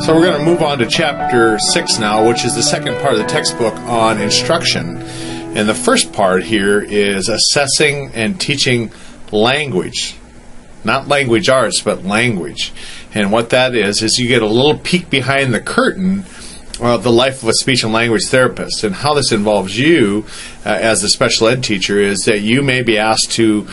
So we're going to move on to chapter 6 now, which is the second part of the textbook on instruction. And the first part here is assessing and teaching language. Not language arts, but language. And what that is you get a little peek behind the curtain of the life of a speech and language therapist. And how this involves you as a special ed teacher is that you may be asked to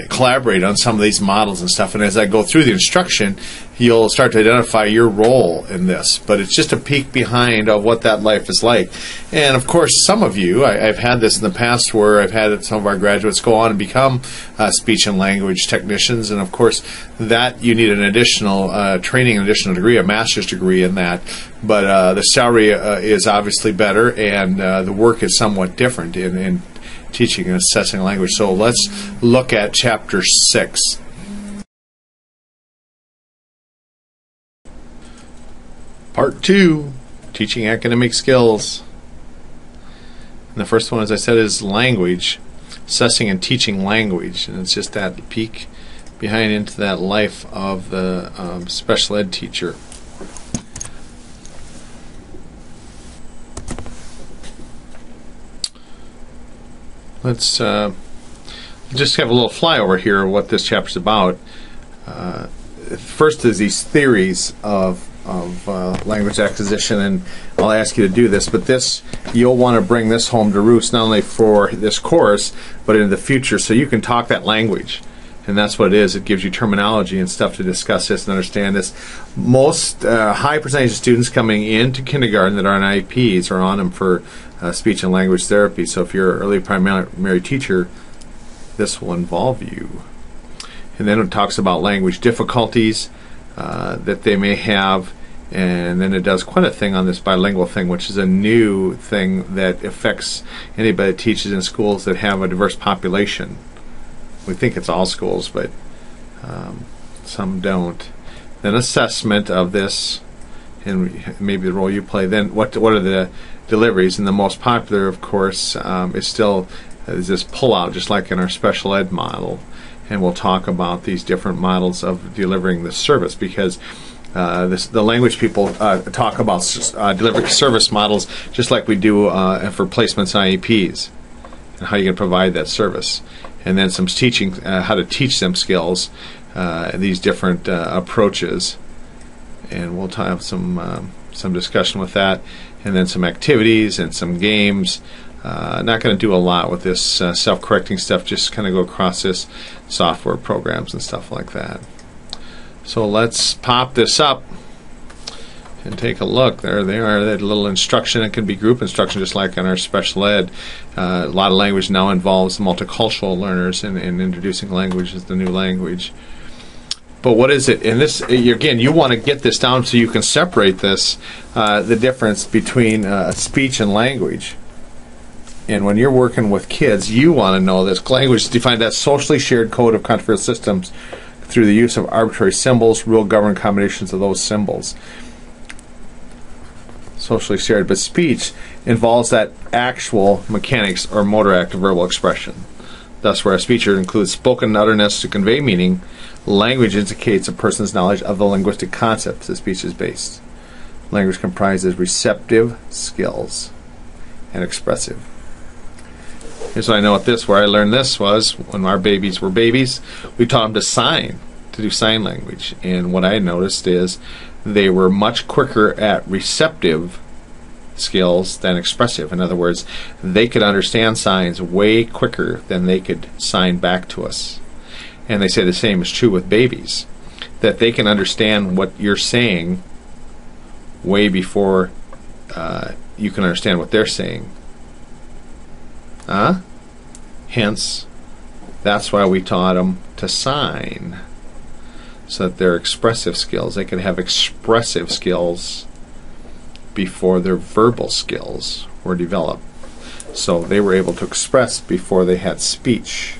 collaborate on some of these models and stuff. And as I go through the instruction, you'll start to identify your role in this. But it's just a peek behind of what that life is like. And of course, some of you, I've had this in the past where I've had some of our graduates go on and become speech and language technicians. And of course, that you need an additional training, an additional degree, a master's degree in that. But the salary is obviously better, and the work is somewhat different in teaching and assessing language. So let's look at chapter 6. Part 2, teaching academic skills. And the first one, as I said, is language, assessing and teaching language. And it's just that peek behind into that life of the special ed teacher. Let's just have a little flyover here of what this chapter is about. First is these theories of language acquisition, and I'll ask you to do this, but this, you'll want to bring this home to roost not only for this course, but in the future, so you can talk that language. And that's what it is. It gives you terminology and stuff to discuss this and understand this. Most high percentage of students coming into kindergarten that are on IEPs are on them for speech and language therapy. So if you're an early primary teacher, this will involve you. And then it talks about language difficulties that they may have. And then it does quite a thing on this bilingual thing, which is a new thing that affects anybody that teaches in schools that have a diverse population. We think it's all schools, but some don't. Then assessment of this, and maybe the role you play. Then what are the deliveries? And the most popular, of course, is still this pull-out, just like in our special ed model. And we'll talk about these different models of delivering the service, because the language people talk about delivering service models just like we do for placements and IEPs, and how you can provide that service. And then some teaching, how to teach them skills, these different approaches, and we'll have some discussion with that, and then some activities and some games. Not going to do a lot with this self-correcting stuff, just kind of go across this software programs and stuff like that. So let's pop this up and take a look. There they are, that little instruction. It can be group instruction just like in our special ed. A lot of language now involves multicultural learners in introducing language as the new language. But what is it? And this, again, you want to get this down so you can separate this, the difference between speech and language. And when you're working with kids, you want to know this. Language is defined as socially shared code of controversial systems through the use of arbitrary symbols, rule-governed combinations of those symbols. Socially shared, but speech involves that actual mechanics or motor act of verbal expression. Thus, where a speech includes spoken utterness to convey meaning, language indicates a person's knowledge of the linguistic concepts that speech is based. Language comprises receptive skills and expressive. Here's what I know with this, where I learned this was when our babies were babies, we taught them to do sign language. And what I noticed is they were much quicker at receptive skills than expressive. In other words, they could understand signs way quicker than they could sign back to us. And they say the same is true with babies, that they can understand what you're saying way before you can understand what they're saying. Hence, that's why we taught them to sign, so that their expressive skills, they could have expressive skills before their verbal skills were developed. So they were able to express before they had speech.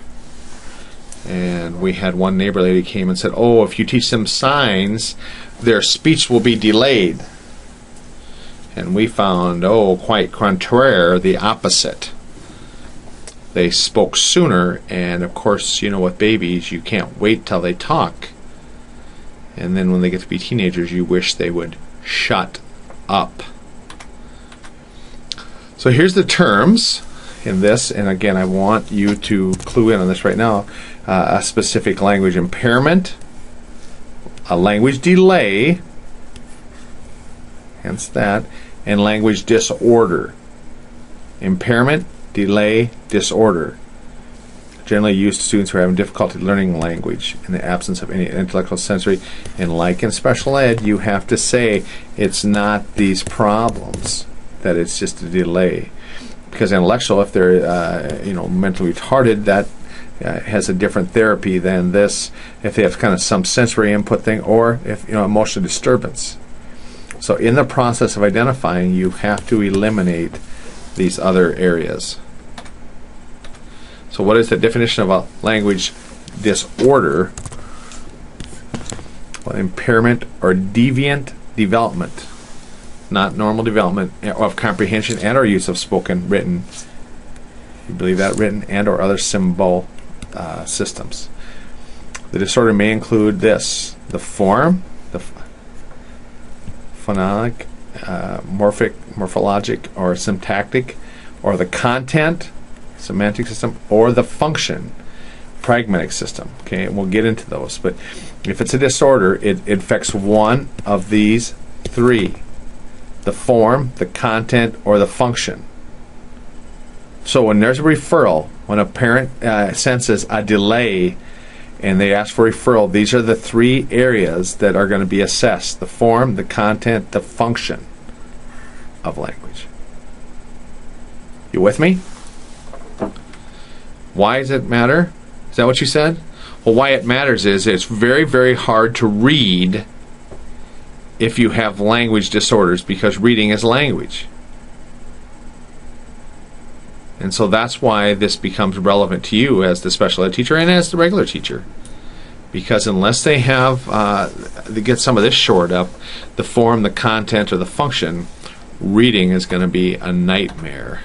And we had one neighbor lady came and said, oh, if you teach them signs, their speech will be delayed. And we found, oh, quite contraire, the opposite. They spoke sooner, and of course, you know, with babies, you can't wait till they talk. And then when they get to be teenagers, you wish they would shut up. So here's the terms in this, and again, I want you to clue in on this right now. A specific language impairment, a language delay, hence that, and language disorder. Impairment, delay, disorder. Generally used to students who are having difficulty learning language in the absence of any intellectual, sensory, and like in special ed, you have to say it's not these problems, that it's just a delay. Because intellectual, if they're mentally retarded, that has a different therapy than this. If they have kind of some sensory input thing, or if emotional disturbance. So in the process of identifying, you have to eliminate these other areas. So what is the definition of a language disorder? Well, impairment or deviant development, not normal development of comprehension and or use of spoken, written, you believe that, written and or other symbol systems. The disorder may include this: the form, the phonetic, morphologic or syntactic, or the content, semantic system, or the function, pragmatic system. Okay, and we'll get into those. But if it's a disorder, it affects one of these three: the form, the content, or the function. So when there's a referral, when a parent senses a delay and they ask for referral, these are the three areas that are going to be assessed: the form, the content, the function of language. You with me? Why does it matter? Is that what you said? Well, why it matters is it's very, very hard to read if you have language disorders, because reading is language. And so that's why this becomes relevant to you as the special ed teacher and as the regular teacher. Because unless they they get some of this shored up, the form, the content, or the function, reading is going to be a nightmare.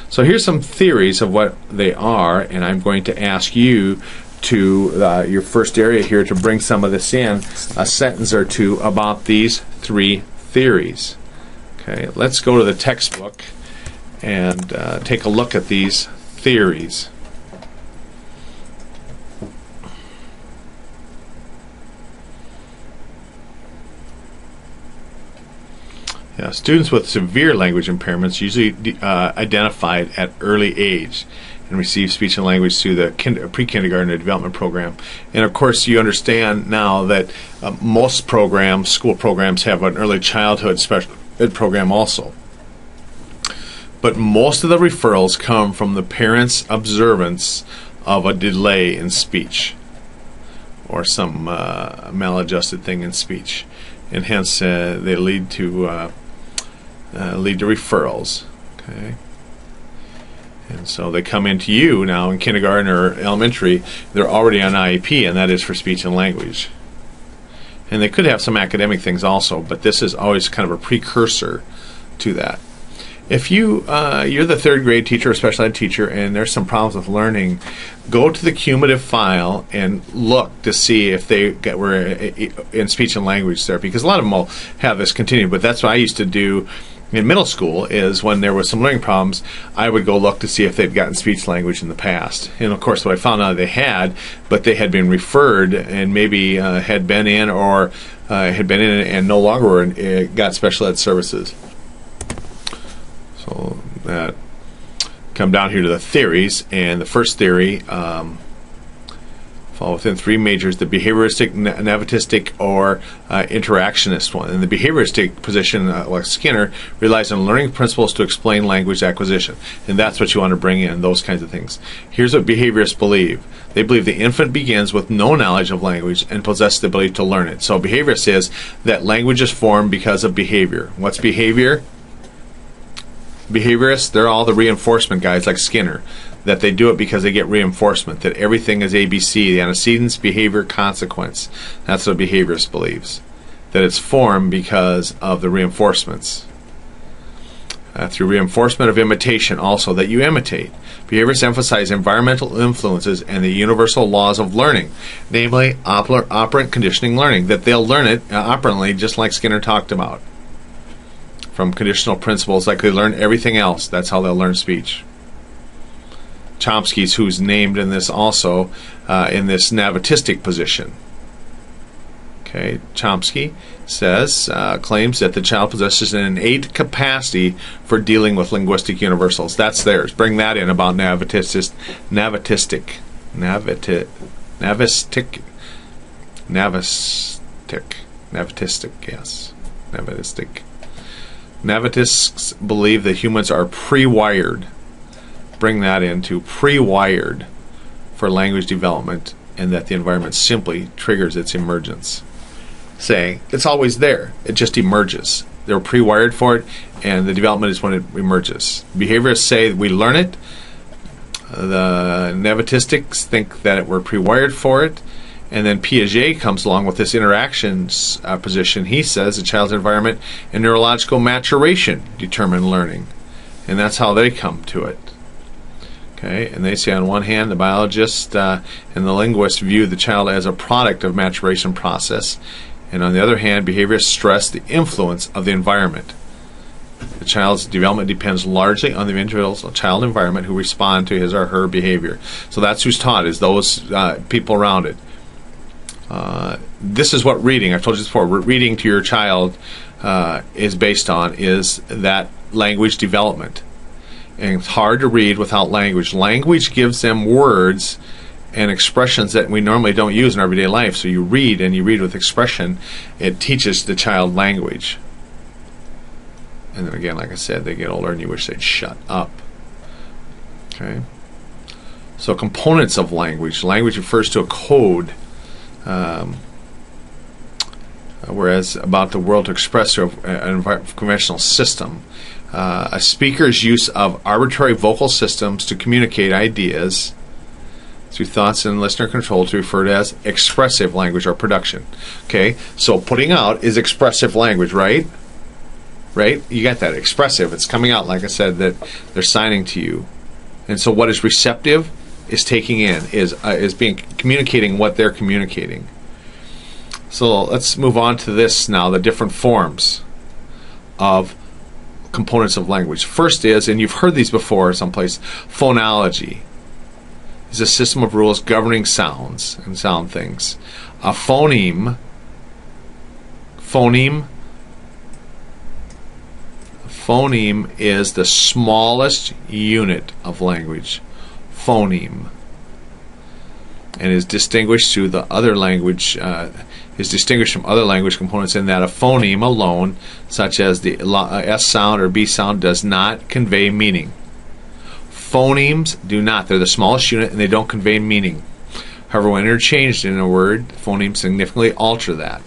So here's some theories of what they are, and I'm going to ask you to, your first area here, to bring some of this in, a sentence or two about these three theories. Okay, let's go to the textbook and take a look at these theories. Yeah, students with severe language impairments usually identified at early age and receive speech and language through the pre-kindergarten development program. And of course, you understand now that most programs, school programs, have an early childhood special ed program also. But most of the referrals come from the parents' observance of a delay in speech or some maladjusted thing in speech, and hence they lead to referrals. Okay, and so they come into you now in kindergarten or elementary. They're already on IEP, and that is for speech and language. And they could have some academic things also, but this is always kind of a precursor to that. If you're the third grade teacher or special ed teacher and there's some problems with learning, go to the cumulative file and look to see if they were in speech and language therapy, because a lot of them will have this continued. But that's what I used to do in middle school, is when there were some learning problems, I would go look to see if they'd gotten speech language in the past. And of course, what I found out they had, but they had been referred and maybe had been in and no longer got special ed services. So that come down here to the theories, and the first theory fall within three majors: the behavioristic, nativistic, or interactionist one. And the behavioristic position, like Skinner, relies on learning principles to explain language acquisition, and that's what you want to bring in, those kinds of things. Here's what behaviorists believe. They believe the infant begins with no knowledge of language and possesses the ability to learn it. So behaviorist says that language is formed because of behavior. What's behavior? Behaviorists, they're all the reinforcement guys like Skinner, that they do it because they get reinforcement, that everything is ABC, the antecedents, behavior, consequence. That's what a behaviorist believes, that it's formed because of the reinforcements. through reinforcement of imitation also, that you imitate. Behaviorists emphasize environmental influences and the universal laws of learning, namely operant conditioning learning, that they'll learn it operantly, just like Skinner talked about, from conditional principles like they learn everything else. That's how they'll learn speech. Chomsky's, who's named in this also, in this navatistic position. Okay, Chomsky says, claims that the child possesses an innate capacity for dealing with linguistic universals. That's theirs. Bring that in about navatistic, yes. Navatists believe that humans are pre-wired. Bring that into pre-wired for language development, and that the environment simply triggers its emergence. Saying it's always there, it just emerges. They're pre-wired for it, and the development is when it emerges. Behaviorists say we learn it. The navatistics think that we're pre-wired for it, and then Piaget comes along with this interactions position. He says the child's environment and neurological maturation determine learning, and that's how they come to it. Okay, and they say on one hand the biologist and the linguist view the child as a product of maturation process, and on the other hand behaviorists stress the influence of the environment. The child's development depends largely on the individual's child environment who respond to his or her behavior. So that's who's taught, is those people around it. This is what reading, I've told you this before, reading to your child is based on, is that language development. And it's hard to read without language. Language gives them words and expressions that we normally don't use in everyday life. So you read, and you read with expression. It teaches the child language. And then again, like I said, they get older and you wish they'd shut up. Okay? So components of language. Language refers to a code, whereas about the world to express through a conventional system. A speaker's use of arbitrary vocal systems to communicate ideas through thoughts and listener control to refer to as expressive language or production. Okay, so putting out is expressive language, right? Right? You got that, expressive. It's coming out, like I said, that they're signing to you. And so what is receptive is taking in, is communicating what they're communicating. So let's move on to this now, the different forms of components of language. First is, and you've heard these before someplace, phonology is a system of rules governing sounds and sound things. A phoneme is the smallest unit of language. Phoneme. And is distinguished through the other language, is distinguished from other language components in that a phoneme alone, such as the S sound or B sound, does not convey meaning. Phonemes do not. They're the smallest unit and they don't convey meaning. However, when interchanged in a word, phonemes significantly alter that.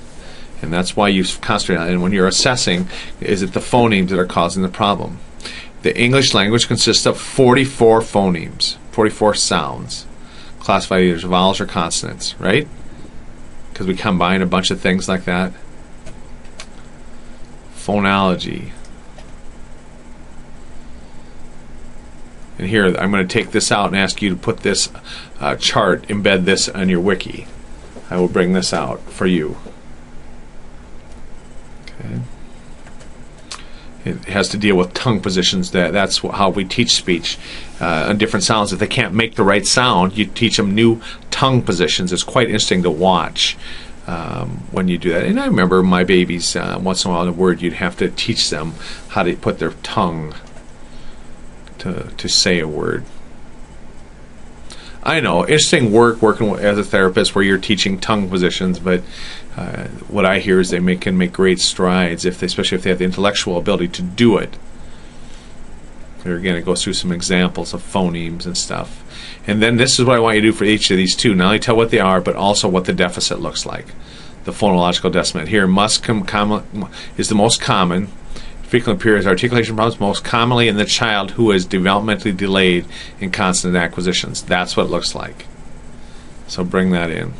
And that's why you concentrate on it. And when you're assessing, is it the phonemes that are causing the problem? The English language consists of 44 phonemes, 44 sounds, classified either as vowels or consonants, right? Because we combine a bunch of things like that. Phonology. And here, I'm going to take this out and ask you to put this chart, embed this on your wiki. I will bring this out for you. Okay. It has to deal with tongue positions. That's how we teach speech on different sounds. If they can't make the right sound, you teach them new tongue positions. It's quite interesting to watch when you do that. And I remember my babies, once in a while in a word, you'd have to teach them how to put their tongue to say a word. I know, interesting working as a therapist where you're teaching tongue positions, but what I hear is they can make great strides, especially if they have the intellectual ability to do it. Here again, it goes through some examples of phonemes and stuff. And then this is what I want you to do for each of these two. Not only tell what they are, but also what the deficit looks like. The phonological deficit. Here, is the most common. Frequently appears articulation problems most commonly in the child who is developmentally delayed in consonant acquisitions. That's what it looks like. So bring that in.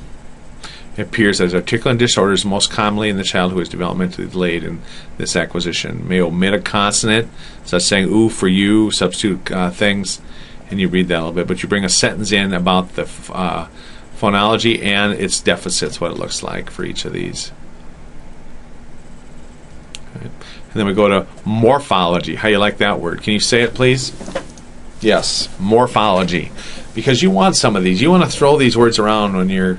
appears as articulate disorders most commonly in the child who is developmentally delayed in this acquisition. May omit a consonant, such as saying ooh for you, substitute things, and you read that a little bit. But you bring a sentence in about the phonology and its deficits, what it looks like for each of these. Okay. And then we go to morphology. How you like that word? Can you say it, please? Yes, morphology. Because you want some of these. You want to throw these words around when you're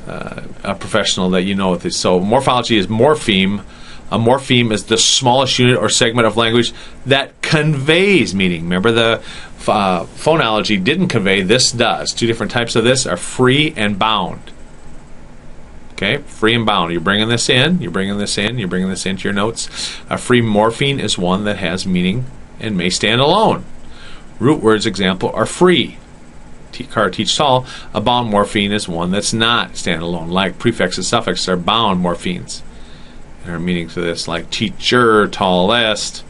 a professional that you know what this. So morphology is morpheme. A morpheme is the smallest unit or segment of language that conveys meaning. Remember, the phonology didn't convey. This does. Two different types of this are free and bound. Okay, free and bound. You're bringing this in. You're bringing this in. You're bringing this into your notes. A free morpheme is one that has meaning and may stand alone. Root words, example, are free. Car, teach, tall. A bound morpheme is one that's not standalone. Like prefixes, suffixes are bound morphemes. There are meanings to this, like teacher, tallest.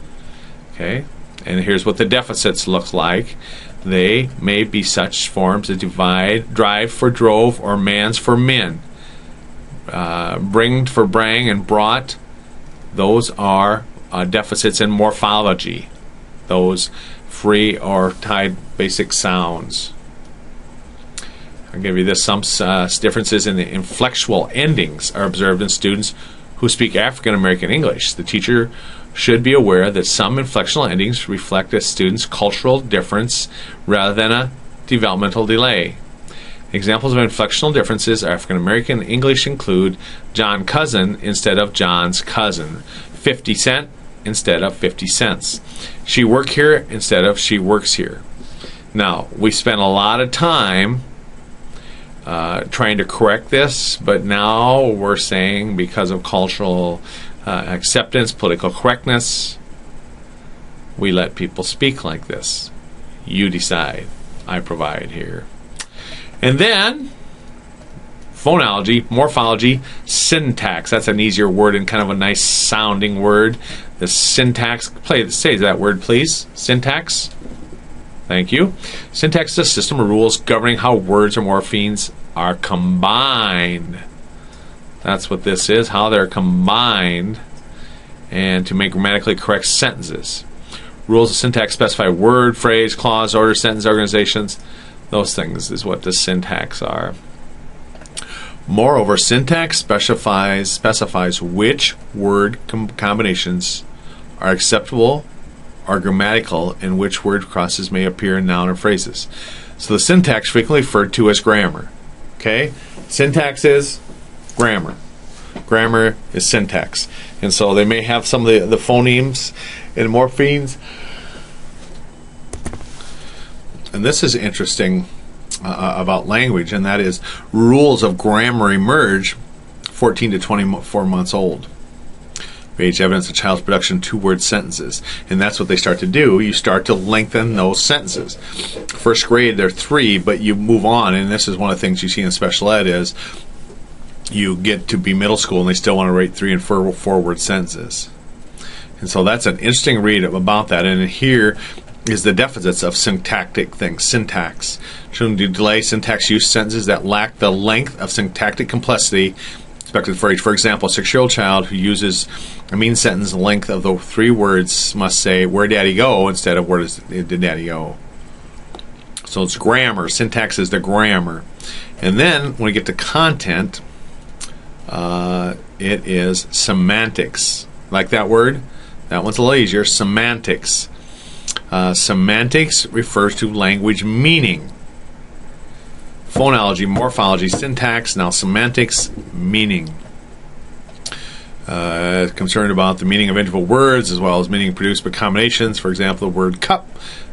Okay, and here's what the deficits look like. They may be such forms as divide, drive for drove, or man's for men. Bringed for brang and brought. Those are deficits in morphology. Those free or tied basic sounds. I'll give you this. Some differences in the inflectual endings are observed in students who speak African American English. The teacher should be aware that some inflectional endings reflect a student's cultural difference rather than a developmental delay. Examples of inflectional differences in African American English include John cousin instead of John's cousin, 50 cent instead of 50 cents, she work here instead of she works here. Now, we spent a lot of time trying to correct this, but now we're saying because of cultural acceptance, political correctness, we let people speak like this. You decide. I provide here. And then phonology, morphology, syntax. That's an easier word and kind of a nice sounding word. The syntax. Say that word, please. Syntax. Thank you. Syntax is a system of rules governing how words or morphemes are combined. That's what this is, how they're combined and to make grammatically correct sentences. Rules of syntax specify word, phrase, clause, order, sentence organizations. Those things is what the syntax are. Moreover, syntax specifies which word combinations are acceptable are grammatical and which word crosses may appear in noun or phrases. So the syntax frequently referred to as grammar. Okay? Syntax is grammar. Grammar is syntax. And so they may have some of the phonemes and morphemes. And this is interesting about language, and that is rules of grammar emerge 14 to 24 months old. Age evidence of child's production of two-word sentences. And that's what they start to do. You start to lengthen those sentences. First grade, they're 3, but you move on, and this is one of the things you see in special ed is you get to be middle school and they still want to write 3- and 4-word sentences. And so that's an interesting read about that. And here is the deficits of syntactic things, syntax. Children do delay syntax use sentences that lack the length of syntactic complexity expected for age. For example, a 6-year-old child who uses a mean sentence length of the 3 words must say, "Where'd Daddy go?" instead of "Where did Daddy go?" So it's grammar. Syntax is the grammar. And then when we get to content, it is semantics. Like that word? That one's a little easier. Semantics. Semantics refers to language meaning. Phonology, morphology, syntax, now semantics, meaning. Concerned about the meaning of individual words as well as meaning produced by combinations. For example, the word cup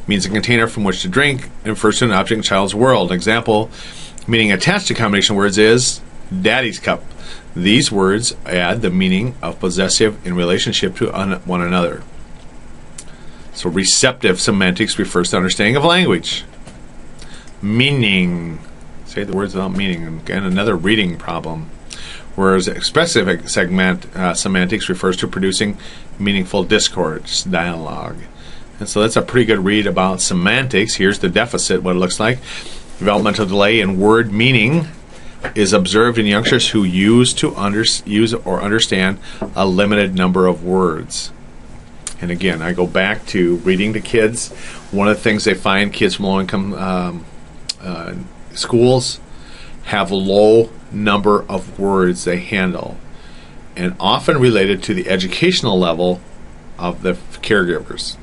means a container from which to drink and refers to an object in a child's world. An example, meaning attached to combination words is daddy's cup. These words add the meaning of possessive in relationship to one another. So receptive semantics refers to understanding of language. Meaning. Say the words without meaning. Again, another reading problem. Whereas expressive semantics refers to producing meaningful discourse, dialogue. And so that's a pretty good read about semantics. Here's the deficit, what it looks like. Developmental delay in word meaning is observed in youngsters who use or understand a limited number of words. And again, I go back to reading to kids. One of the things they find, kids from low-income schools have a low number of words they handle, and often related to the educational level of the caregivers.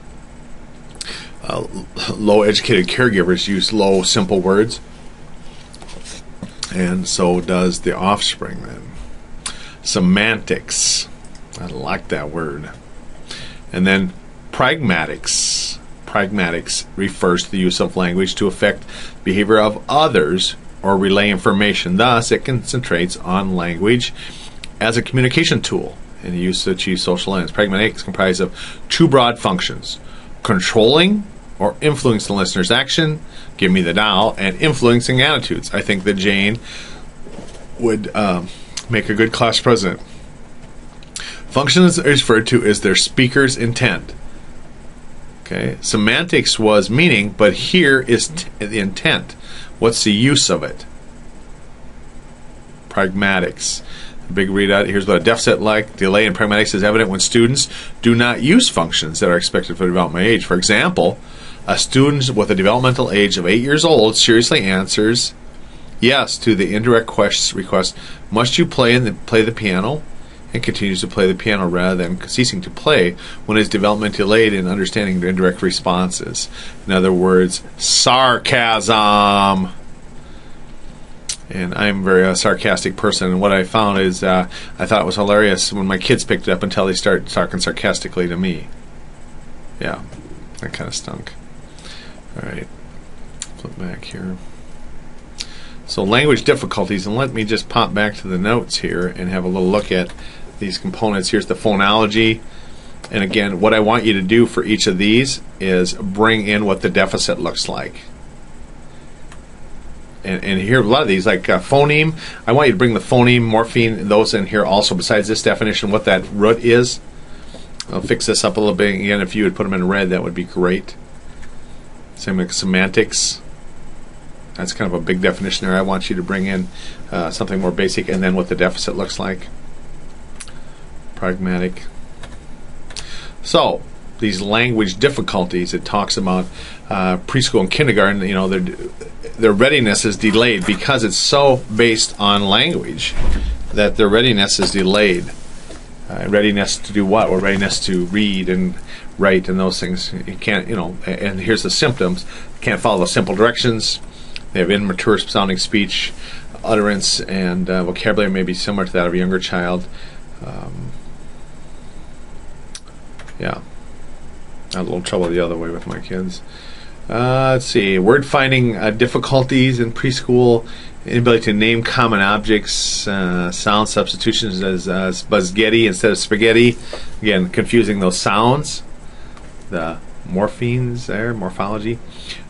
Low-educated caregivers use low, simple words, and so does the offspring then. Semantics. I like that word. And then pragmatics. Pragmatics refers to the use of language to affect behavior of others or relay information. Thus, it concentrates on language as a communication tool and used to achieve social ends. Pragmatics comprise of two broad functions: controlling or influencing the listener's action, give me the doll, and influencing attitudes. I think that Jane would make a good class president. Function is referred to as their speaker's intent. Okay, semantics was meaning, but here is the intent. What's the use of it? Pragmatics. Big readout. Here's what a deficit like delay in pragmatics is evident when students do not use functions that are expected for developmental age. For example, a student with a developmental age of 8 years old seriously answers yes to the indirect request, must you play the piano? And continues to play the piano rather than ceasing to play when his development delayed in understanding the indirect responses. In other words, sarcasm. And I'm a very sarcastic person, and what I found is I thought it was hilarious when my kids picked it up until they started talking sarcastically to me. Yeah, that kind of stunk. All right, flip back here. So language difficulties, and let me just pop back to the notes here and have a little look at these components. Here's the phonology, and again, what I want you to do for each of these is bring in what the deficit looks like. And here, a lot of these, like phoneme, I want you to bring the phoneme, morpheme, those in here also, besides this definition, what that root is. I'll fix this up a little bit. Again, if you would put them in red, that would be great. Same with semantics. That's kind of a big definition there. I want you to bring in something more basic, and then what the deficit looks like. Pragmatic. So, these language difficulties, it talks about preschool and kindergarten, you know, their readiness is delayed because it's so based on language that their readiness is delayed. Readiness to do what? Well, readiness to read and write and those things. You can't, you know, and here's the symptoms. Can't follow the simple directions. They have immature sounding speech, utterance, and vocabulary may be similar to that of a younger child. Yeah. I had a little trouble the other way with my kids. Let's see. Word finding difficulties in preschool. Inability to name common objects. Sound substitutions as spaghetti instead of spaghetti. Again, confusing those sounds. The morphemes there, morphology.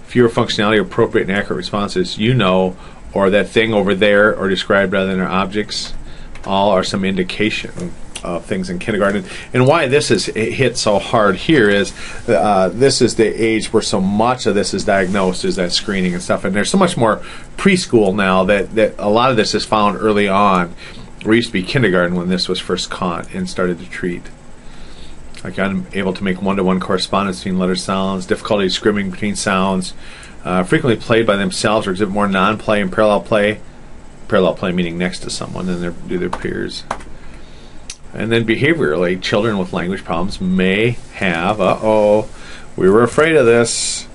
Fewer functionality, appropriate and accurate responses. You know, or that thing over there, or described rather than their objects. All are some indication of things in kindergarten. And why this is hit so hard here is this is the age where so much of this is diagnosed, is that screening and stuff. And there's so much more preschool now that a lot of this is found early on. There used to be kindergarten when this was first caught and started to treat. Like unable to make one-to-one correspondence between letter sounds, difficulty discriminating between sounds, frequently played by themselves or exhibit more non-play and parallel play. Parallel play meaning next to someone than their peers. And then behaviorally, children with language problems may have, we were afraid of this,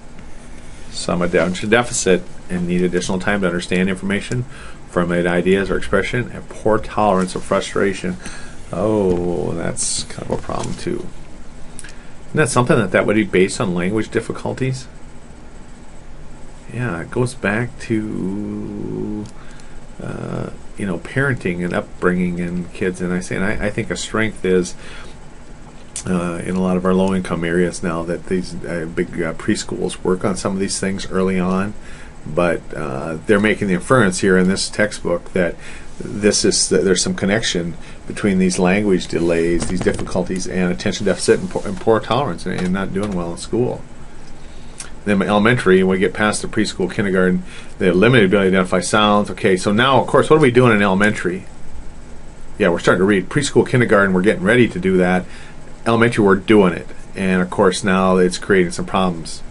some attention deficit and need additional time to understand information, formulate ideas or expression, and poor tolerance of frustration. Oh, that's kind of a problem too. Isn't that something that would be based on language difficulties? Yeah, it goes back to parenting and upbringing and kids. And I think a strength is in a lot of our low-income areas now that these big preschools work on some of these things early on, but they're making the inference here in this textbook that there's some connection between these language delays, these difficulties, and attention deficit and poor tolerance and not doing well in school. Then in elementary, when we get past the preschool, kindergarten, they have limited ability to identify sounds. Okay, so now, of course, what are we doing in elementary? Yeah, we're starting to read. Preschool, kindergarten, we're getting ready to do that. Elementary, we're doing it. And, of course, now it's creating some problems.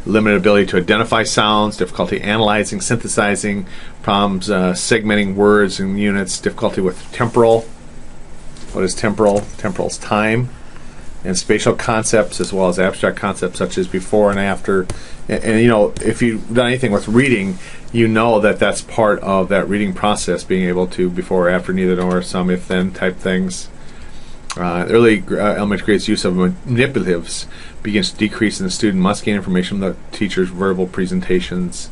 Limited ability to identify sounds, difficulty analyzing, synthesizing, problems segmenting words and units, difficulty with temporal. What is temporal? Temporal is time. And spatial concepts, as well as abstract concepts such as before and after. And you know, if you've done anything with reading, you know that that's part of that reading process, being able to before or after, neither nor, some, if then type things. Early elementary grades use of manipulatives begins to decrease, and the student must gain information from the teacher's verbal presentations.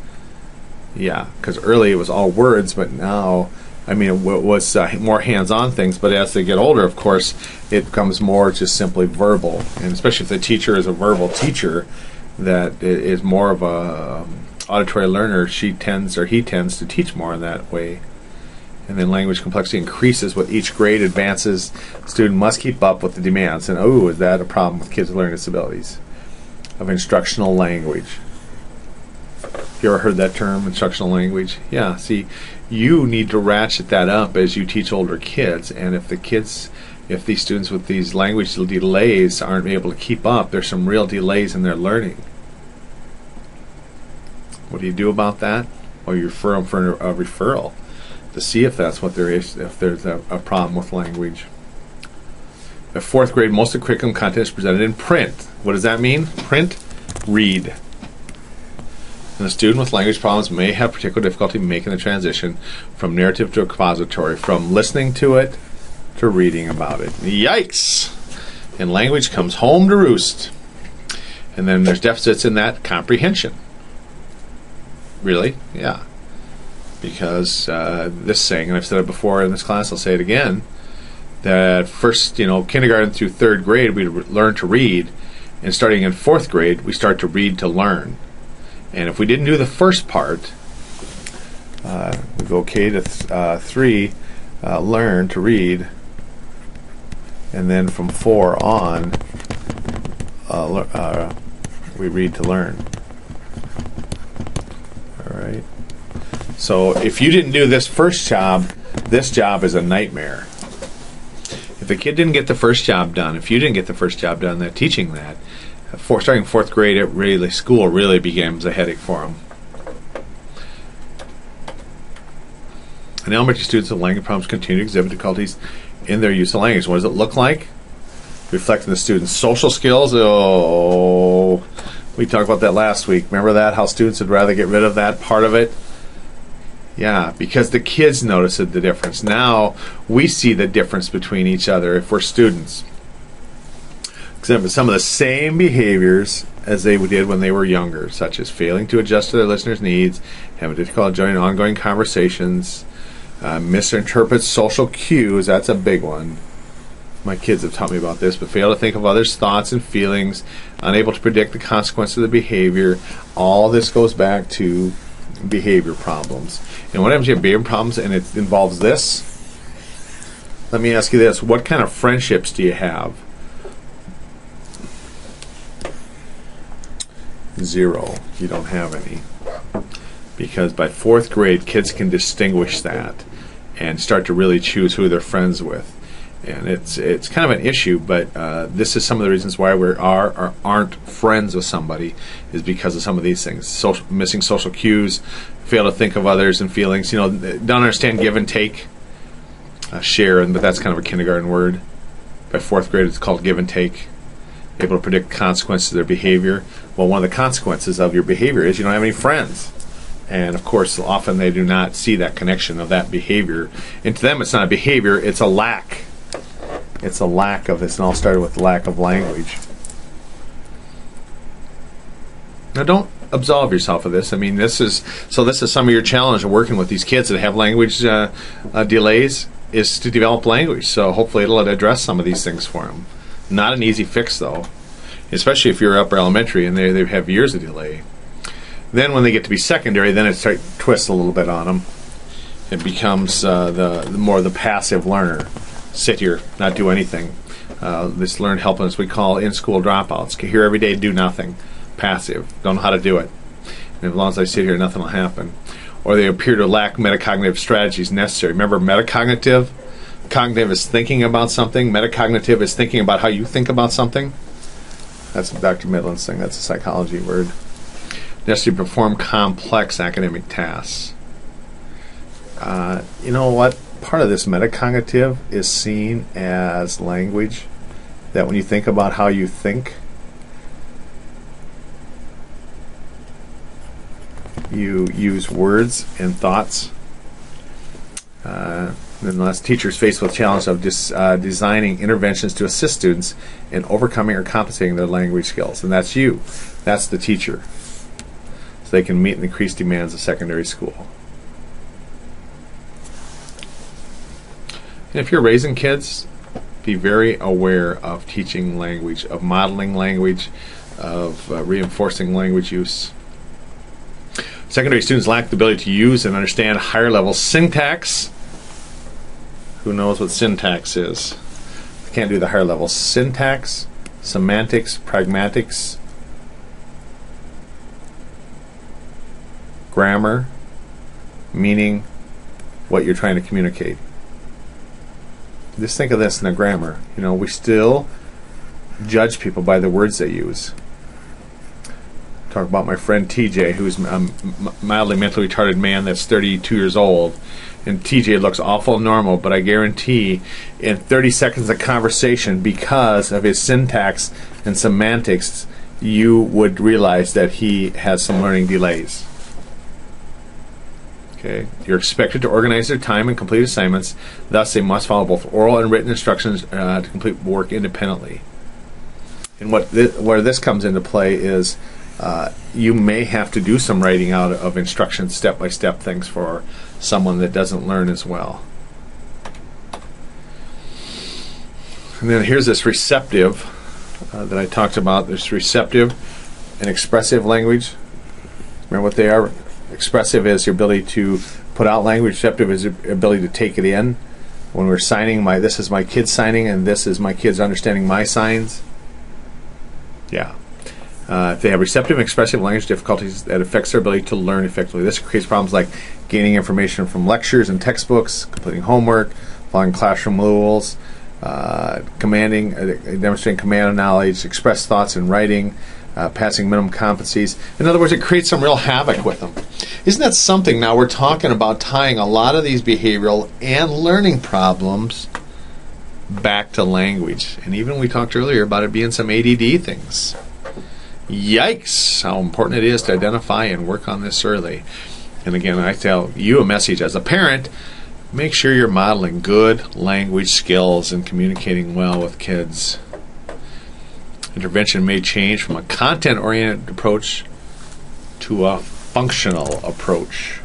Yeah, because early it was all words, but now, I mean, it was more hands-on things, but as they get older, of course, it becomes more just simply verbal. And especially if the teacher is a verbal teacher that is more of a auditory learner, he tends to teach more in that way. And then language complexity increases with each grade advances. The student must keep up with the demands. And is that a problem with kids with learning disabilities? Of instructional language. You ever heard that term, instructional language? Yeah, see, you need to ratchet that up as you teach older kids. And if these students with these language delays aren't able to keep up, there's some real delays in their learning. What do you do about that? Well, you refer them for a referral to see if that's what there is, if there's a problem with language. At fourth grade, most of the curriculum content is presented in print. What does that mean? Print, read. And the student with language problems may have particular difficulty making the transition from narrative to expository, from listening to it to reading about it. Yikes! And language comes home to roost. And then there's deficits in that comprehension. Really? Yeah. Because this saying, and I've said it before in this class, I'll say it again, that first, kindergarten through third grade, we learn to read, and starting in fourth grade, we start to read to learn. And if we didn't do the first part, we go K to 3, learn to read, and then from 4 on, we read to learn. All right. So if you didn't do this first job, this job is a nightmare. If the kid didn't get the first job done, if you didn't get the first job done, that teaching that, starting fourth grade, school really becomes a headache for them. And elementary students with language problems continue to exhibit difficulties in their use of language. What does it look like? Reflecting the students' social skills. Oh, we talked about that last week. Remember that? How students would rather get rid of that part of it? Yeah, because the kids notice the difference. Now we see the difference between each other if we're students. Example, some of the same behaviors as they did when they were younger, such as failing to adjust to their listeners' needs, having difficulty joining ongoing conversations, misinterpret social cues. That's a big one. My kids have taught me about this, but fail to think of others' thoughts and feelings, unable to predict the consequences of the behavior. All this goes back to behavior problems. And what happens if you have behavior problems and it involves this? Let me ask you this. What kind of friendships do you have? 0. You don't have any. Because by fourth grade, kids can distinguish that and start to really choose who they're friends with. And it's kind of an issue, but this is some of the reasons why we are or aren't friends with somebody, is because of some of these things. Missing social cues, fail to think of others and feelings. Don't understand give and take. Share, but that's kind of a kindergarten word. By fourth grade, it's called give and take. Able to predict consequences of their behavior. Well, one of the consequences of your behavior is you don't have any friends. And, of course, often they do not see that connection of that behavior. And to them, it's not a behavior, it's a lack. It's a lack of this, and all started with lack of language. Now, don't absolve yourself of this. I mean, this is some of your challenge of working with these kids that have language delays, is to develop language. So hopefully it'll address some of these things for them. Not an easy fix, though, especially if you're upper elementary and they have years of delay. Then when they get to be secondary, then it starts to twist a little bit on them. It becomes the more the passive learner. Sit here, not do anything. This learned helplessness we call in-school dropouts. Here every day, do nothing. passive, don't know how to do it. And as long as I sit here, nothing will happen. Or they appear to lack metacognitive strategies necessary. Remember, metacognitive? Cognitive is thinking about something. Metacognitive is thinking about how you think about something. That's Dr. Midland's thing. That's a psychology word. Necessary to perform complex academic tasks. You know what? Part of this metacognitive is seen as language. That when you think about how you think, you use words and thoughts. Unless teachers faced with the challenge of designing interventions to assist students in overcoming or compensating their language skills. And that's you. That's the teacher. So they can meet the increased demands of secondary school. And if you're raising kids, be very aware of teaching language, of modeling language, of reinforcing language use. Secondary students lack the ability to use and understand higher level syntax. Who knows what syntax is? I can't do the higher level syntax, semantics, pragmatics, grammar, meaning what you're trying to communicate. Just think of this in a grammar. You know, we still judge people by the words they use. Talk about my friend TJ, who's a mildly mentally retarded man that's 32 years old. And TJ looks awful normal, but I guarantee in 30 seconds of conversation, because of his syntax and semantics, you would realize that he has some learning delays. Okay, you're expected to organize their time and complete assignments. Thus, they must follow both oral and written instructions to complete work independently. And where this comes into play is you may have to do some writing out of instructions, step-by-step things for someone that doesn't learn as well. And then here's this receptive that I talked about. There's receptive and expressive language. Remember what they are? Expressive is your ability to put out language. Receptive is your ability to take it in. When we're signing, this is my kid signing, and this is my kids understanding my signs. Yeah. If they have receptive and expressive language difficulties, that affects their ability to learn effectively. This creates problems like gaining information from lectures and textbooks, completing homework, following classroom rules, demonstrating command of knowledge, express thoughts in writing, passing minimum competencies. In other words, it creates some real havoc with them. Isn't that something? Now we're talking about tying a lot of these behavioral and learning problems back to language. And even we talked earlier about it being some ADD things. Yikes, how important it is to identify and work on this early. And again, I tell you a message as a parent, make sure you're modeling good language skills and communicating well with kids. Intervention may change from a content-oriented approach to a functional approach.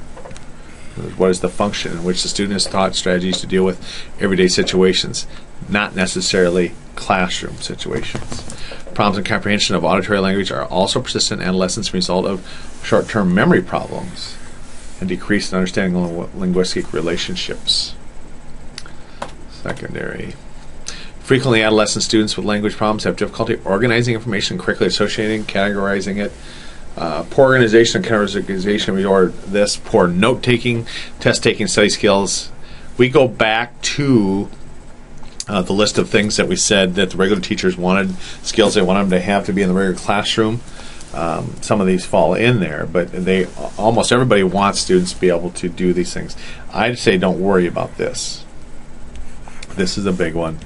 What is the function in which the student is taught strategies to deal with everyday situations, not necessarily classroom situations. Problems in comprehension of auditory language are also persistent in adolescence as a result of short-term memory problems and decreased understanding of linguistic relationships. Secondary. Frequently, adolescent students with language problems have difficulty organizing information, correctly associating, categorizing it. Poor organization and categorization, or this poor note-taking, test-taking, study skills. We go back to the list of things that we said that the regular teachers wanted, skills they wanted them to have to be in the regular classroom. Some of these fall in there, but almost everybody wants students to be able to do these things. I'd say don't worry about this. This is a big one.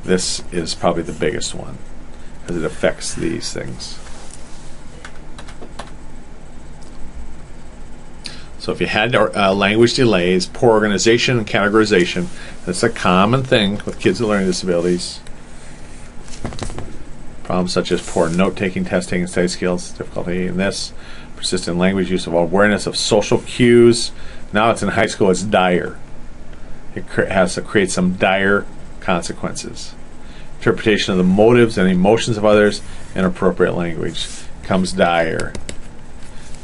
This is probably the biggest one because it affects these things. So if you had language delays, poor organization and categorization, that's a common thing with kids with learning disabilities. Problems such as poor note-taking, test-taking, study skills, difficulty in this, persistent language use of awareness of social cues. Now it's in high school, it's dire. It has to create some dire consequences. Interpretation of the motives and emotions of others in appropriate language comes dire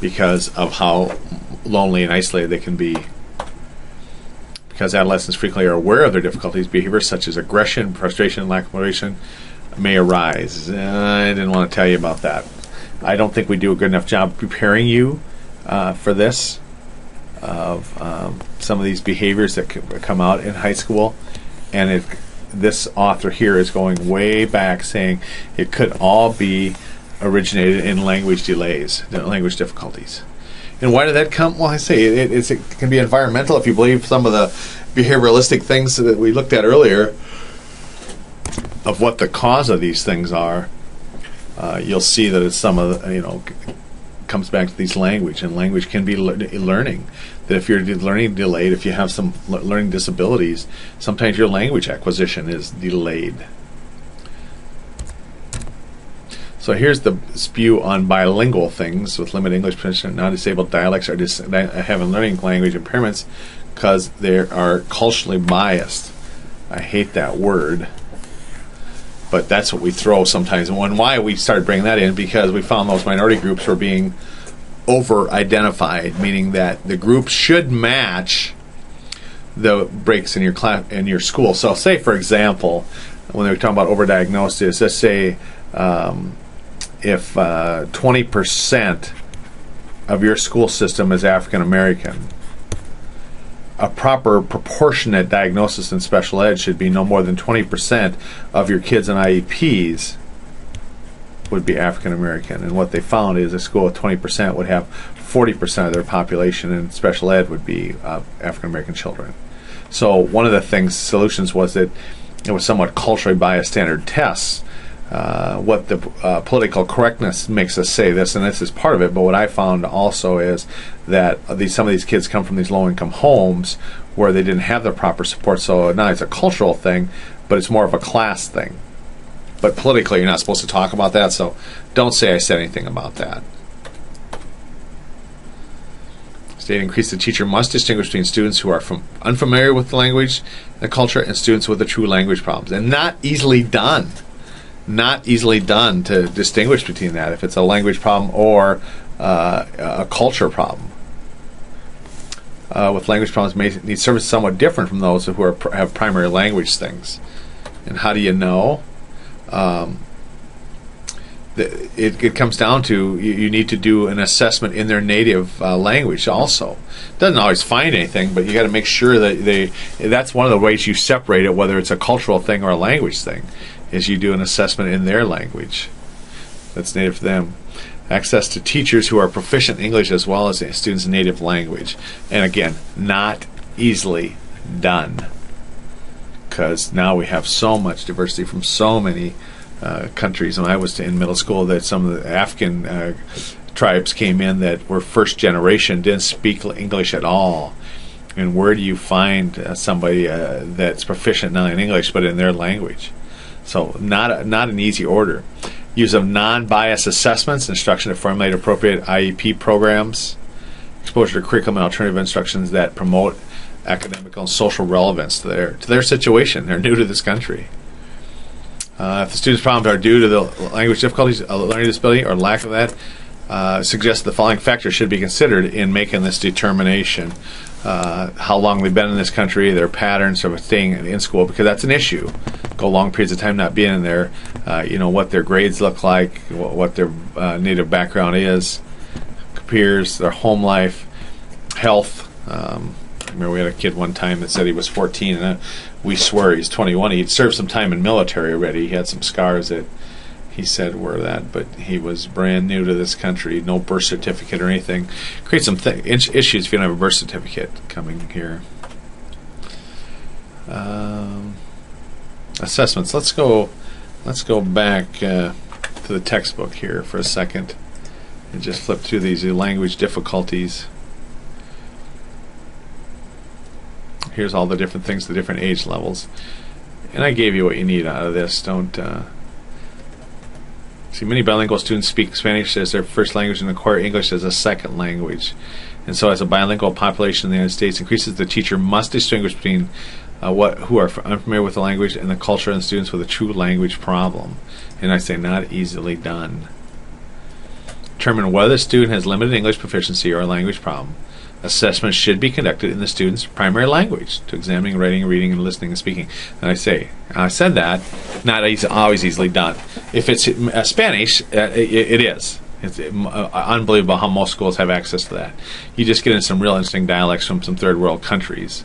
because of how lonely and isolated they can be. Because adolescents frequently are aware of their difficulties, behaviors such as aggression, frustration, and lack of motivation may arise. I didn't want to tell you about that. I don't think we do a good enough job preparing you for this, of some of these behaviors that come out in high school. And this author here is going way back, saying it could all be originated in language delays, language difficulties. And why did that come? Well, I say it can be environmental. If you believe some of the behavioralistic things that we looked at earlier of what the cause of these things are, you'll see that it's some of the, comes back to these language, and language can be learning. That if you're learning delayed, if you have some learning disabilities, sometimes your language acquisition is delayed. So here's the spew on bilingual things with limited English proficiency. Non-disabled dialects are having learning language impairments because they are culturally biased. I hate that word, but that's what we throw sometimes. And why we started bringing that in, because we found those minority groups were being over-identified, meaning that the groups should match the breaks in your class in your school. So, say for example, when they're talking about overdiagnosis, let's say if 20% of your school system is African American, a proper proportionate diagnosis in special ed should be no more than 20% of your kids in IEPs would be African American. And what they found is a school with 20% would have 40% of their population in special ed would be African American children. So one of the solutions was that it was somewhat culturally biased standard tests. What the political correctness makes us say this, and this is part of it, but what I found also is that some of these kids come from these low-income homes where they didn't have the proper support. So now it's a cultural thing, but it's more of a class thing. But politically, you're not supposed to talk about that, so don't say I said anything about that. State increase: the teacher must distinguish between students who are unfamiliar with the language and the culture and students with the true language problems. And not easily done. Not easily done to distinguish between that, if it's a language problem or a culture problem. With language problems, may need services somewhat different from those who have primary language things. And how do you know? It comes down to you need to do an assessment in their native language also. Doesn't always find anything, but you got to make sure that that's one of the ways you separate it, whether it's a cultural thing or a language thing, is you do an assessment in their language that's native to them. Access to teachers who are proficient in English as well as students' native language. And again, not easily done, because now we have so much diversity from so many countries. When I was in middle school, that some of the African tribes came in that were first generation, didn't speak English at all. And where do you find somebody that's proficient not in English but in their language? So not an easy order. Use of non-biased assessments, instruction to formulate appropriate IEP programs, exposure to curriculum and alternative instructions that promote academic and social relevance to their situation. They're new to this country. If the student's problems are due to the language difficulties, a learning disability, or lack of that, suggest the following factors should be considered in making this determination. How long they've been in this country, their patterns of staying in school, because that's an issue. Go long periods of time not being in there, what their grades look like, what their native background is, peers, their home life, health. I remember we had a kid one time that said he was 14, and we swear he's 21. He'd served some time in military already. He had some scars that he said were that, but he was brand new to this country, no birth certificate or anything. Create some issues if you don't have a birth certificate coming here. Assessments. Let's go back to the textbook here for a second and just flip through these language difficulties. Here's all the different things, the different age levels, and I gave you what you need out of this. Don't see, many bilingual students speak Spanish as their first language and acquire English as a second language. And so as a bilingual population in the United States increases, the teacher must distinguish between who are unfamiliar with the language and the culture, and students with a true language problem. And I say not easily done. Determine whether the student has limited English proficiency or a language problem. Assessment should be conducted in the student's primary language to examining, writing, reading, and listening and speaking. And I said that, not always easily done. If it's Spanish, it is. It's unbelievable how most schools have access to that. You just get in some real interesting dialects from some third world countries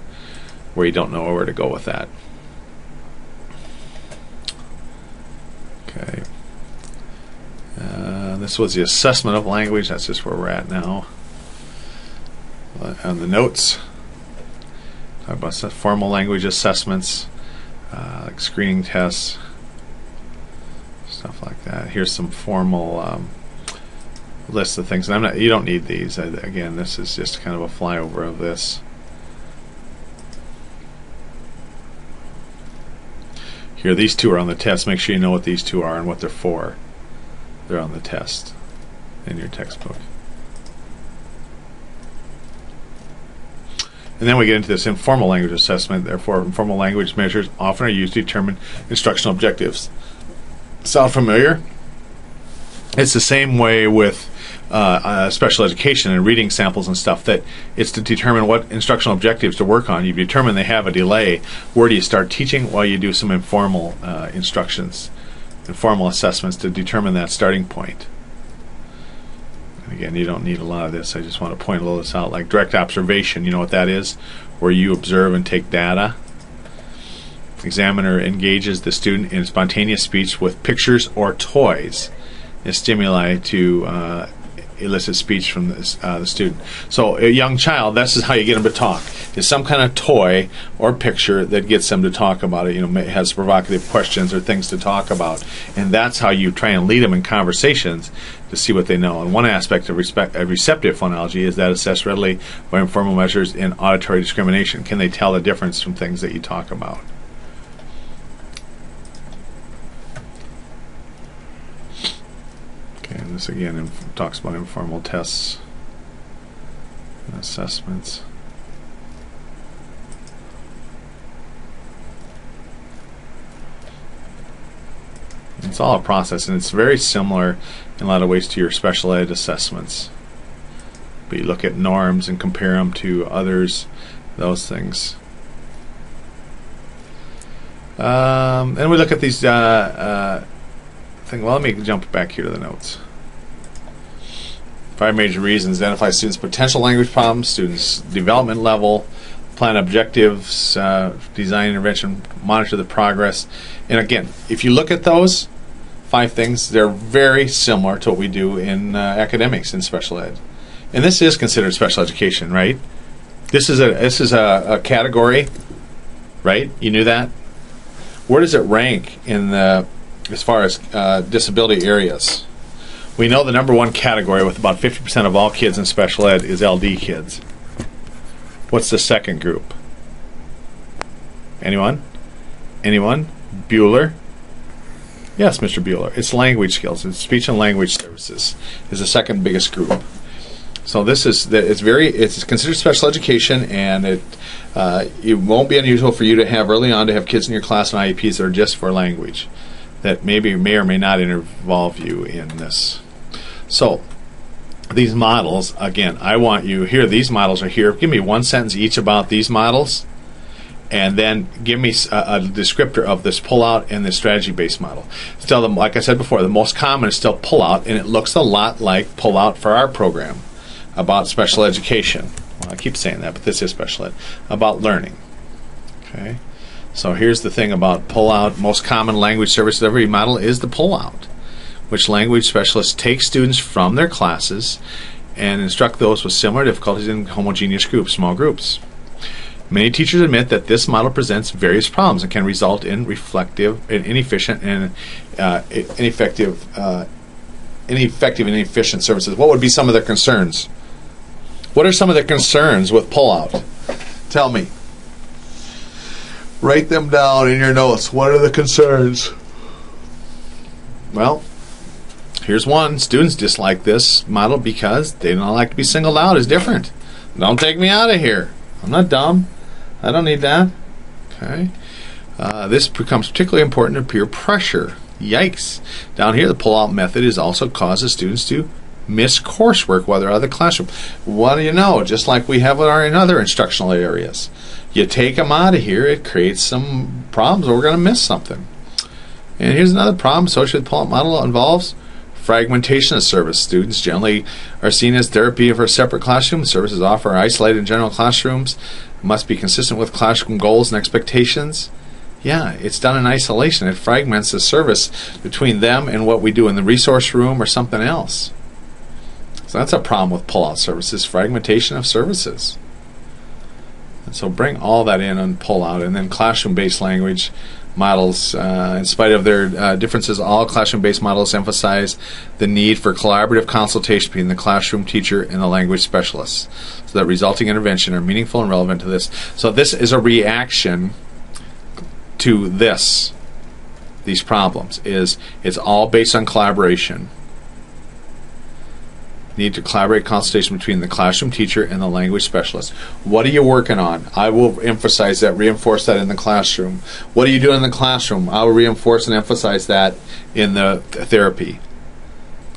where you don't know where to go with that. Okay. This was the assessment of language. That's just where we're at now. On the notes, talk about formal language assessments, like screening tests, stuff like that. Here's some formal list of things. And you don't need these. Again, this is just kind of a flyover of this. Here, these two are on the test. Make sure you know what these two are and what they're for. They're on the test in your textbook. And then we get into this informal language assessment. Therefore, informal language measures often are used to determine instructional objectives. Sound familiar? It's the same way with special education and reading samples and stuff, that it's to determine what instructional objectives to work on. You determine they have a delay. Where do you start teaching? Well, you do some informal instructions, informal assessments to determine that starting point. And again, you don't need a lot of this. I just want to point a little of this out. Like direct observation, you know what that is? Where you observe and take data. Examiner engages the student in spontaneous speech with pictures or toys as stimuli to elicit speech from the student. So a young child, this is how you get them to talk. It's some kind of toy or picture that gets them to talk about it. You know, has provocative questions or things to talk about, and that's how you try and lead them in conversations to see what they know. And one aspect of receptive phonology is that assessed readily by informal measures in auditory discrimination. Can they tell the difference from things that you talk about? And this again talks about informal tests and assessments. It's all a process, and it's very similar in a lot of ways to your special ed assessments. But you look at norms and compare them to others, those things. And we look at these well, let me jump back here to the notes. 5 major reasons. Identify students' potential language problems, students' development level, plan objectives, design intervention, monitor the progress. And again, if you look at those 5 things, they're very similar to what we do in academics in special ed. And this is considered special education, right? This is a category, right? You knew that? Where does it rank in the as far as disability areas? We know the number 1 category with about 50% of all kids in special ed is LD kids. What's the second group? Anyone? Anyone? Bueller? Yes, Mr. Bueller. It's language skills. It's speech and language services is the second biggest group. So this is it's considered special education, and it won't be unusual for you to have early on to have kids in your class and IEPs that are just for language, that may or may not involve you in this. So these models, again, I want you here. These models are here. Give me 1 sentence each about these models, and then give me a descriptor of this pull-out and this strategy-based model. Still, like I said before, the most common is still pull-out, and it looks a lot like pull-out for our program about special education. Well, I keep saying that, but this is special ed. About learning. Okay. So here's the thing about pull-out. Most common language service delivery model is the pull-out, which language specialists take students from their classes and instruct those with similar difficulties in homogeneous groups, small groups. Many teachers admit that this model presents various problems and can result in ineffective and inefficient services. What would be some of their concerns? What are some of the concerns with pull-out? Tell me. Write them down in your notes. What are the concerns? Well, here's one. Students dislike this model because they don't like to be singled out as different. Don't take me out of here. I'm not dumb. I don't need that. Okay. This becomes particularly important in peer pressure. Yikes. Down here, the pull-out method also causes students to miss coursework while they're out of the classroom. What do you know? Just like we have in other instructional areas. You take them out of here, it creates some problems, or we're going to miss something. And here's another problem associated with the pull-out model involves Fragmentation of service. Students generally are seen as therapy for separate classrooms. Services offered are isolated in general classrooms. Must be consistent with classroom goals and expectations. Yeah, it's done in isolation. It fragments the service between them and what we do in the resource room or something else. So that's a problem with pull-out services, fragmentation of services. And so bring all that in and pull out. And then classroom-based language models, in spite of their differences, all classroom-based models emphasize the need for collaborative consultation between the classroom teacher and the language specialist, so that resulting intervention are meaningful and relevant to this. So this is a reaction to these problems. It's all based on collaboration. Need to collaborate consultation between the classroom teacher and the language specialist. What are you working on? I will emphasize that, reinforce that in the classroom. What are you doing in the classroom? I will reinforce and emphasize that in the therapy.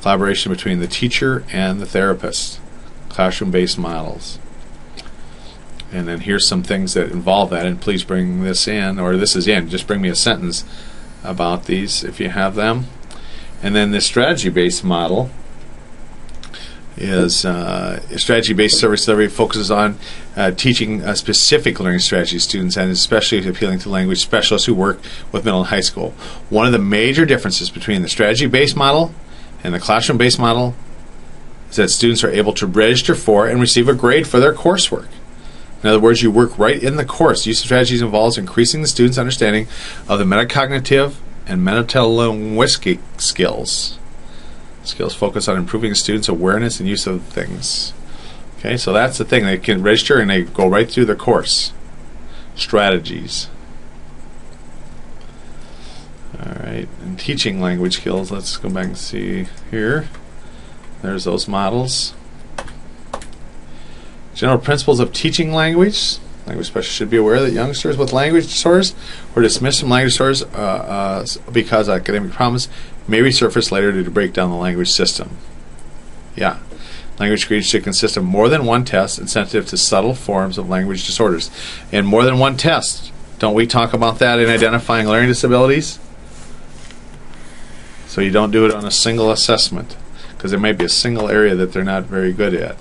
Collaboration between the teacher and the therapist. Classroom-based models. And then here's some things that involve that, and please bring this in, or this is in, just bring me a sentence about these if you have them. And then this strategy-based model is strategy-based service delivery focuses on teaching specific learning strategies to students, and especially appealing to language specialists who work with middle and high school. One of the major differences between the strategy-based model and the classroom-based model is that students are able to register for and receive a grade for their coursework. In other words, you work right in the course. Use of strategies involves increasing the student's understanding of the metacognitive and metalinguistic skills. Skills focus on improving a student's awareness and use of things. Okay, so that's the thing. They can register and they go right through the course. Strategies. Alright, and teaching language skills. Let's go back and see here. There's those models. General principles of teaching language. Language specialists should be aware that youngsters with language disorders were dismissed from language disorders because academic problems may resurface later due to break down the language system. Yeah. Language grades should consist of more than one test and sensitive to subtle forms of language disorders. And more than one test. Don't we talk about that in identifying learning disabilities? So you don't do it on a single assessment, because there might be a single area that they're not very good at.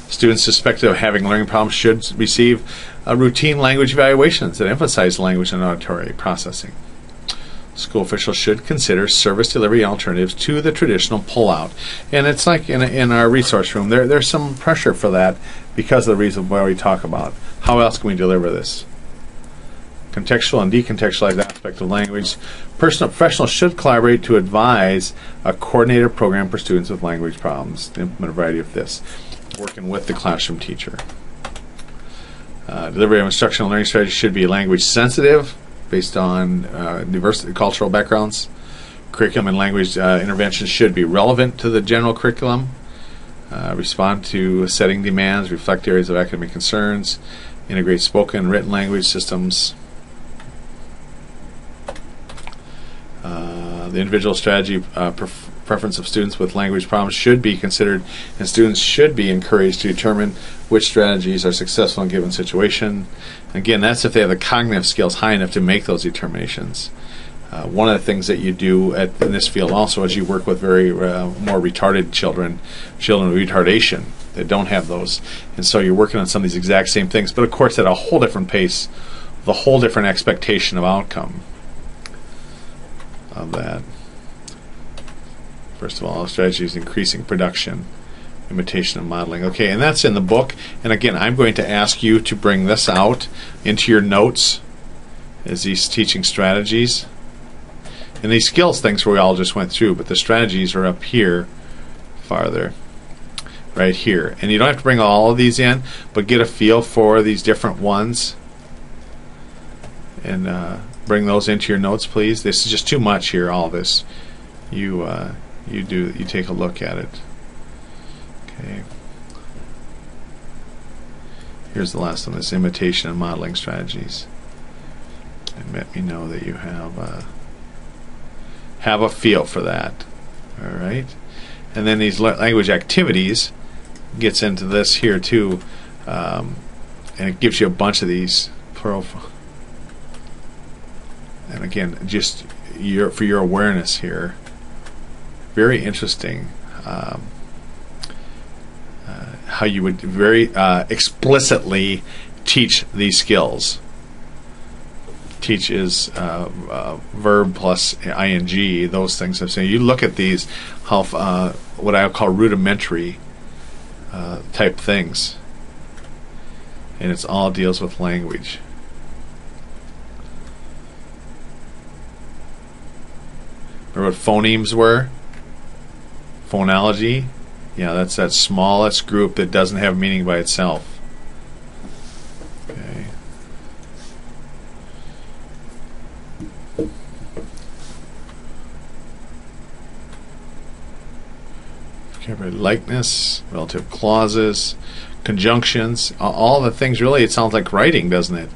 Students suspected of having learning problems should receive routine language evaluations that emphasize language and auditory processing. School officials should consider service delivery alternatives to the traditional pull-out. And it's like in our resource room, there's some pressure for that because of the reason why we talk about how else can we deliver this. Contextual and decontextualized aspect of language. Professionals should collaborate to advise a coordinated program for students with language problems to implement a variety of this, working with the classroom teacher. Delivery of instructional learning strategies should be language sensitive, based on diverse cultural backgrounds. Curriculum and language interventions should be relevant to the general curriculum, respond to setting demands, reflect areas of academic concerns, integrate spoken and written language systems. The individual strategy preference of students with language problems should be considered, and students should be encouraged to determine which strategies are successful in a given situation. Again, that's if they have the cognitive skills high enough to make those determinations. One of the things that you do in this field also is you work with very more retarded children with retardation that don't have those, and so you're working on some of these exact same things, but of course at a whole different pace, with a whole different expectation of outcome of that. First of all, strategy is increasing production, imitation and modeling. Okay, and that's in the book. And again, I'm going to ask you to bring this out into your notes as these teaching strategies. And these skills things we all just went through, but the strategies are up here farther, right here. And you don't have to bring all of these in, but get a feel for these different ones. And bring those into your notes, please. This is just too much here, all this. You take a look at it. Okay. Here's the last one, this imitation and modeling strategies. And let me know that you have a feel for that. All right. And then these language activities gets into this here too, and it gives you a bunch of these profiles. And again, just for your awareness here. very interesting how you would very explicitly teach these skills. Teach is verb plus ing, those things I'm saying. You look at these, how what I call rudimentary type things, and it's all deals with language. Remember what phonemes were? Phonology? Yeah, that's that smallest group that doesn't have meaning by itself. Okay. Vocabulary: likeness, relative clauses, conjunctions, all the things. Really, it sounds like writing, doesn't it?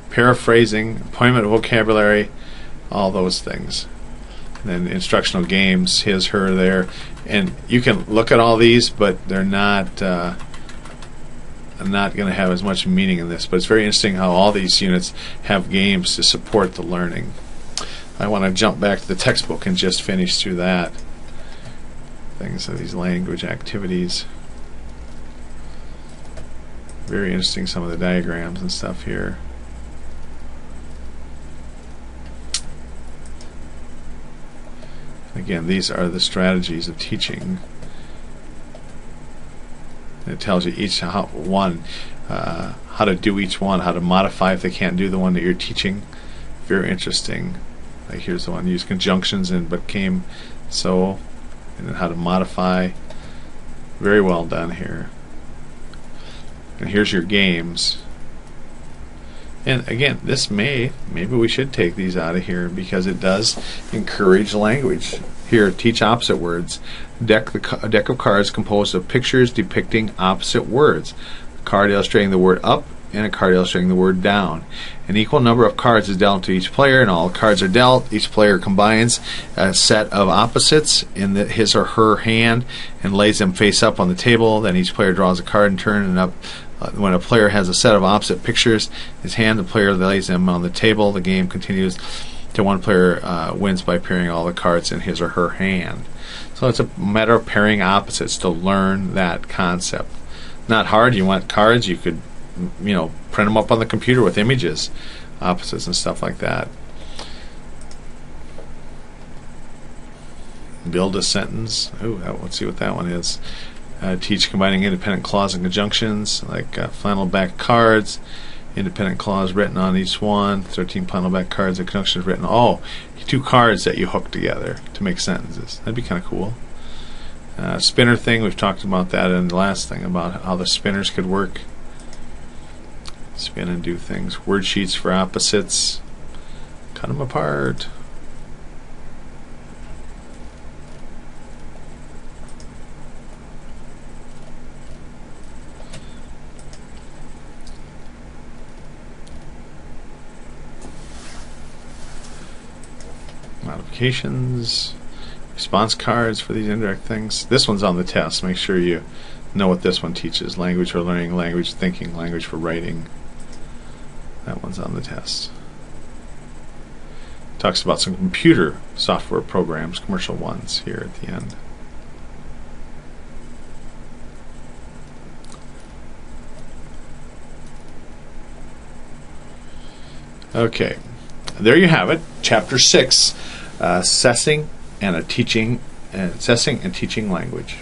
Paraphrasing, appointment of vocabulary, all those things. And then instructional games, his, her, their, and you can look at all these, but they're not going to have as much meaning in this. But it's very interesting how all these units have games to support the learning. I want to jump back to the textbook and just finish through that. Things of these language activities. Very interesting, some of the diagrams and stuff here. Again, these are the strategies of teaching. It tells you each how to do each one, how to modify if they can't do the one that you're teaching. Very interesting. Like here's the one: use conjunctions and became so, and then how to modify. Very well done here. And here's your games. And again, this maybe we should take these out of here because it does encourage language. Here, teach opposite words. A deck of cards composed of pictures depicting opposite words. A card illustrating the word up and a card illustrating the word down. An equal number of cards is dealt to each player, and all cards are dealt. Each player combines a set of opposites in his or her hand and lays them face up on the table. Then each player draws a card in turn, and up. When a player has a set of opposite pictures in his hand, the player lays them on the table. The game continues till one player wins by pairing all the cards in his or her hand. So it's a matter of pairing opposites to learn that concept. Not hard. You want cards, you could, print them up on the computer with images, opposites and stuff like that. Build a sentence. Ooh, let's see what that one is. Teach combining independent clause and conjunctions, like flannel back cards, independent clause written on each one, 13 flannel back cards, and conjunctions written. Oh, 2 cards that you hook together to make sentences. That'd be kind of cool. Spinner thing, we've talked about that in the last thing, about how the spinners could work. Spin and do things. Word sheets for opposites. Cut them apart. Modifications, response cards for these indirect things. This one's on the test. Make sure you know what this one teaches. Language for learning, language thinking, language for writing. That one's on the test. Talks about some computer software programs, commercial ones, here at the end. Okay, there you have it. Chapter 6. Assessing and teaching language.